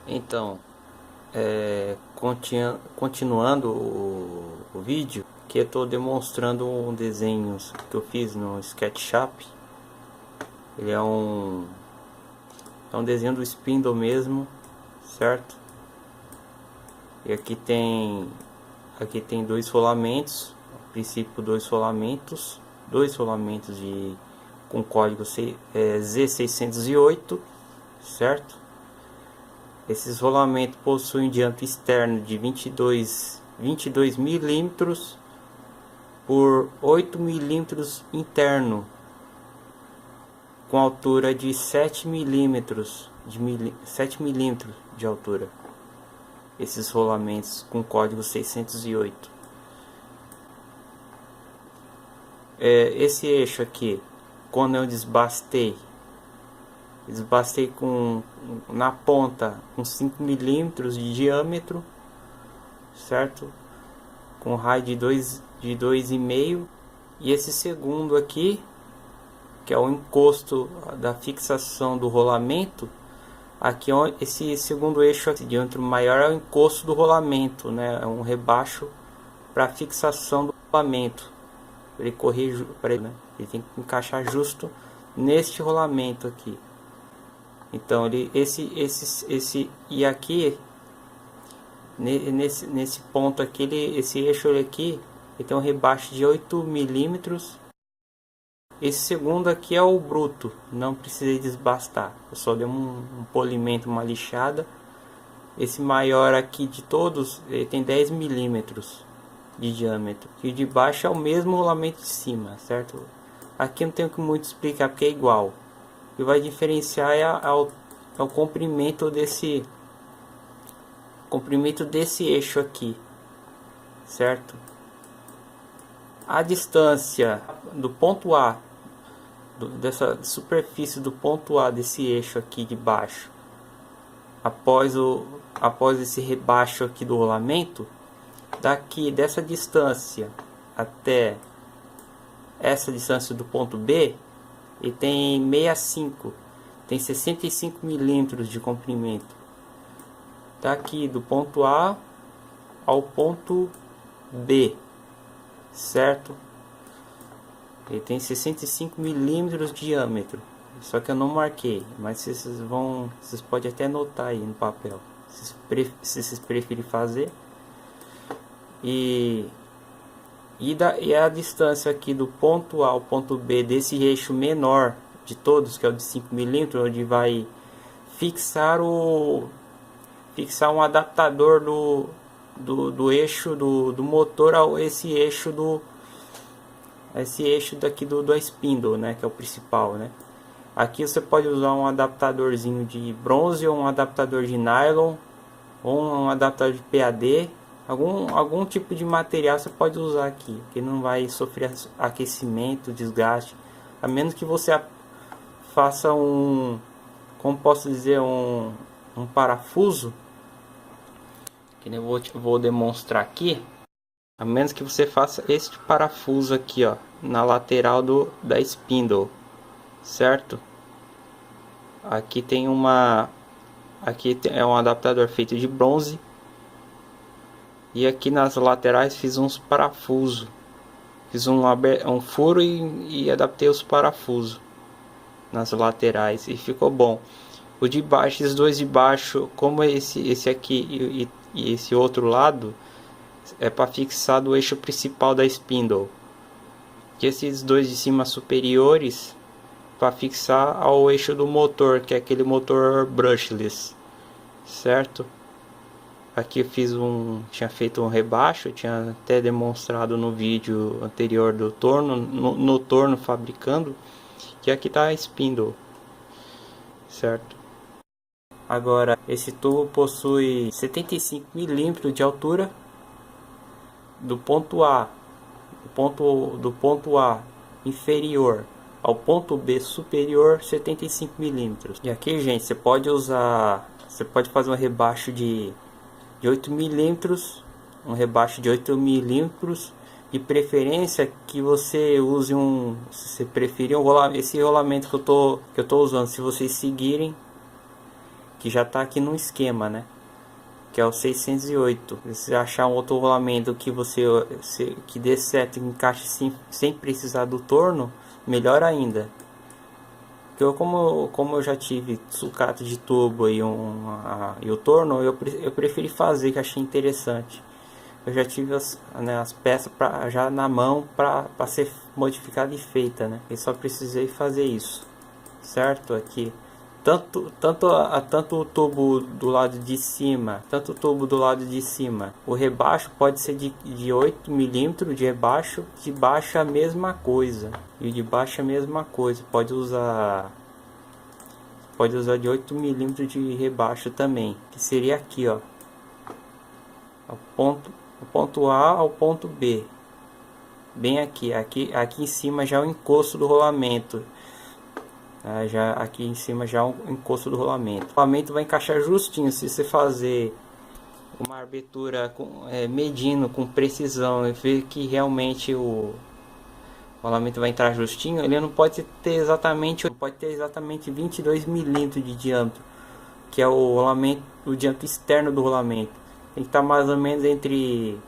Então, continuando o vídeo, que eu estou demonstrando um desenho que eu fiz no SketchUp. Ele é um desenho do Spindle mesmo, certo? E aqui tem dois rolamentos, a princípio dois rolamentos com código Z608, certo? Esses rolamentos possuem diâmetro externo de 22 milímetros por 8 milímetros interno, com altura de 7 milímetros de altura. Esses rolamentos com código 608. Esse eixo aqui, quando eu desbastei na ponta com 5 milímetros de diâmetro, certo? Com raio de 2,5. E esse segundo aqui, que é o encosto da fixação do rolamento, aqui esse segundo eixo aqui, diâmetro maior, é o encosto do rolamento, né? É um rebaixo para fixação do rolamento, para ele correr, né? Ele tem que encaixar justo neste rolamento aqui. Então esse e aqui nesse ponto aqui, esse eixo aqui, ele tem um rebaixo de 8 milímetros. Esse segundo aqui é o bruto, não precisei desbastar, eu só dei um polimento, uma lixada. Esse maior aqui de todos, ele tem 10 milímetros de diâmetro, e de baixo é o mesmo rolamento de cima, certo? Aqui não tenho que muito explicar porque é igual. O que vai diferenciar é o comprimento desse eixo aqui, certo? A distância do ponto A, dessa superfície do ponto A desse eixo aqui de baixo, após esse rebaixo aqui do rolamento, dessa distância até essa distância do ponto B, ele tem 65, tem 65 milímetros de comprimento. Daqui do ponto A ao ponto B, certo? Ele tem 65 milímetros de diâmetro, só que eu não marquei, mas vocês podem até anotar aí no papel, se vocês preferirem fazer. E a distância aqui do ponto A ao ponto B desse eixo menor de todos, que é o de 5 milímetros, onde vai fixar um adaptador do eixo do motor a esse eixo daqui do spindle, né, que é o principal, né? Aqui você pode usar um adaptadorzinho de bronze, ou um adaptador de nylon, ou um adaptador de PAD. Algum tipo de material você pode usar aqui, que não vai sofrer aquecimento, desgaste, a menos que você faça como posso dizer, um parafuso, que eu vou demonstrar aqui. A menos que você faça este parafuso aqui, ó, na lateral da spindle, certo? Aqui é um adaptador feito de bronze. E aqui nas laterais fiz uns parafusos. Fiz um furo e adaptei os parafusos nas laterais e ficou bom. O de baixo, esses dois de baixo, como esse aqui e esse outro lado, é para fixar do eixo principal da spindle. E esses dois de cima superiores para fixar ao eixo do motor, que é aquele motor brushless, certo? Aqui eu tinha feito um rebaixo, tinha até demonstrado no vídeo anterior do torno, no torno fabricando, que aqui está a spindle, certo? Agora, esse tubo possui 75 milímetros de altura do ponto A inferior ao ponto B superior, 75 milímetros. E aqui, gente, você pode fazer um rebaixo de 8 milímetros, de preferência que você use se você preferir esse rolamento que eu tô usando. Se vocês seguirem que já está aqui no esquema, né? Que é o 608. Se você achar um outro rolamento que que dê certo e encaixe sem precisar do torno, melhor ainda. Porque como eu já tive sucata de tubo e o torno, eu preferi fazer, que achei interessante. Eu já tive as peças já na mão para ser modificada e feita, né? E só precisei fazer isso, certo? Aqui tanto o tubo do lado de cima, o rebaixo pode ser de 8 milímetros de rebaixo, de baixo a mesma coisa, e de baixo a mesma coisa, pode usar de 8 milímetros de rebaixo também, que seria aqui, ó, o ponto A ao ponto B, bem aqui em cima já é o encosto do rolamento. Já aqui em cima já o encosto do rolamento. O rolamento vai encaixar justinho. Se você fazer uma abertura medindo com precisão e ver que realmente o rolamento vai entrar justinho, ele não pode ter exatamente 22 milímetros de diâmetro, que é o rolamento, o diâmetro externo do rolamento. Tem que estar mais ou menos entre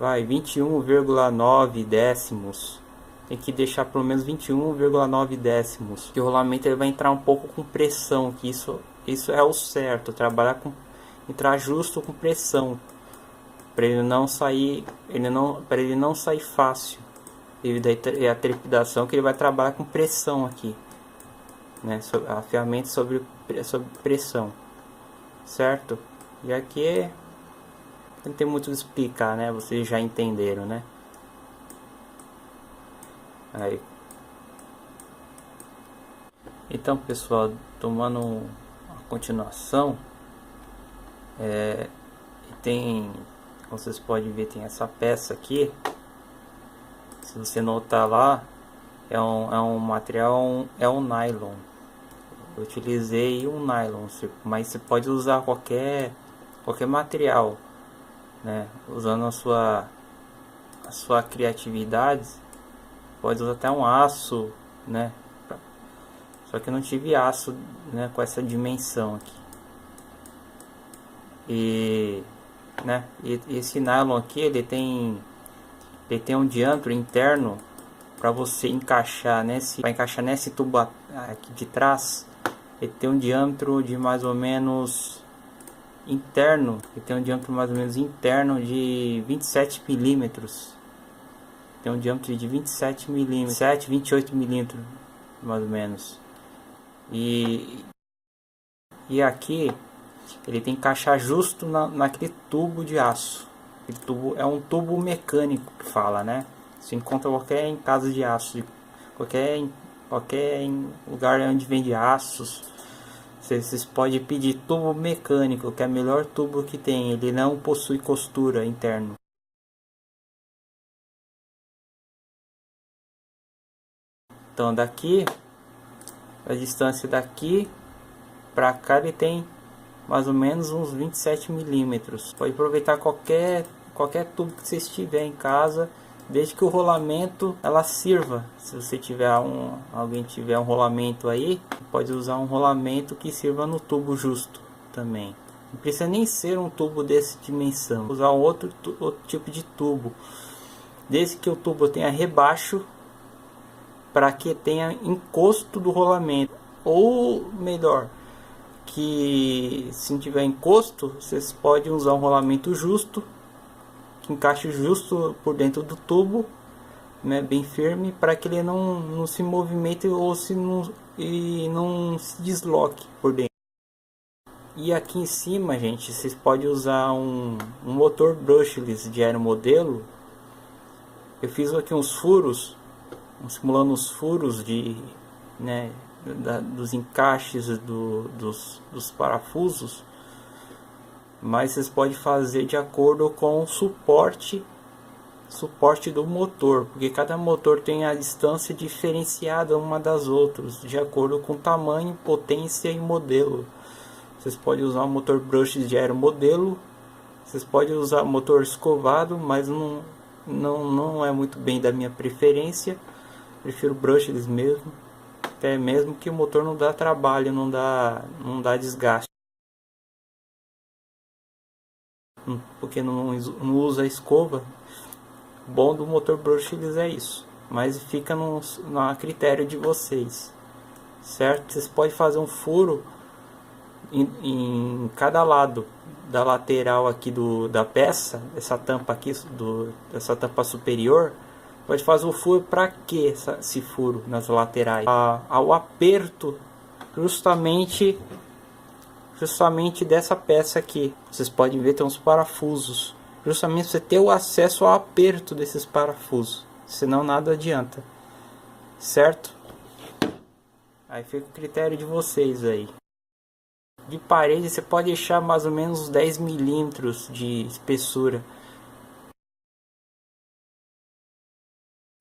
21,9 décimos. Tem que deixar pelo menos 21,9 décimos, que o rolamento ele vai entrar um pouco com pressão, que isso é o certo, entrar justo com pressão, para ele não sair, para ele não sair fácil, devido à trepidação, que ele vai trabalhar com pressão aqui, né, afiamento sobre pressão, certo? E aqui não tem muito o que explicar, né? Vocês já entenderam, né? Aí. Então, pessoal, tomando a continuação, tem, como vocês podem ver, tem essa peça aqui. Se você notar lá, é um material, é um nylon. Eu utilizei um nylon, mas você pode usar qualquer material, né? Usando a sua criatividade. Pode usar até um aço, né? Só que eu não tive aço, né, com essa dimensão aqui. E esse nylon aqui, ele tem um diâmetro interno para você encaixar nesse tubo aqui de trás. Ele tem um diâmetro de mais ou menos interno, de 27 milímetros. Tem um diâmetro de 27 milímetros, 28 milímetros, mais ou menos. E aqui ele tem que encaixar justo naquele tubo de aço. Aquele tubo é um tubo mecânico que fala, né? Você encontra qualquer em casa de aço, qualquer lugar onde vende aços. Vocês podem pedir tubo mecânico, que é o melhor tubo que tem. Ele não possui costura interno. Então daqui, a distância daqui para cá, ele tem mais ou menos uns 27 milímetros. Pode aproveitar qualquer tubo que você tiver em casa, desde que o rolamento ela sirva. Se você tiver alguém tiver um rolamento aí, pode usar um rolamento que sirva no tubo justo também. Não precisa nem ser um tubo dessa dimensão. Usar um outro tipo de tubo, desde que o tubo tenha rebaixo, para que tenha encosto do rolamento, ou melhor, que se não tiver encosto, vocês podem usar um rolamento justo, que encaixe justo por dentro do tubo, né, bem firme, para que ele não se movimente ou não se desloque por dentro. E aqui em cima, gente, vocês podem usar um motor brushless de aeromodelo. Eu fiz aqui uns furos, simulando os furos dos encaixes dos parafusos, mas vocês podem fazer de acordo com o suporte do motor, porque cada motor tem a distância diferenciada uma das outras, de acordo com tamanho, potência e modelo. Vocês podem usar um motor brushless de aeromodelo, vocês podem usar motor escovado, mas não é muito bem da minha preferência. Prefiro brushless mesmo, até mesmo que o motor não dá trabalho, não dá desgaste. porque não usa escova. O bom do motor brushless é isso, mas fica no critério de vocês, certo? Vocês podem fazer um furo em cada lado da lateral aqui da peça, essa tampa aqui, essa tampa superior. Pode fazer o furo para que esse furo nas laterais? Ao aperto justamente dessa peça aqui. Vocês podem ver, tem uns parafusos, justamente você ter o acesso ao aperto desses parafusos, senão nada adianta, certo? Aí fica o critério de vocês aí. De parede você pode deixar mais ou menos 10 milímetros de espessura.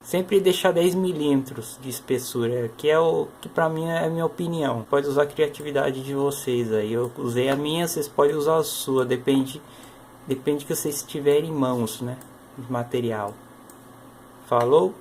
Sempre deixar 10 milímetros de espessura, que é o que pra mim é a minha opinião. Pode usar a criatividade de vocês aí. Eu usei a minha, vocês podem usar a sua, depende que vocês tiverem em mãos, né, de material. Falou?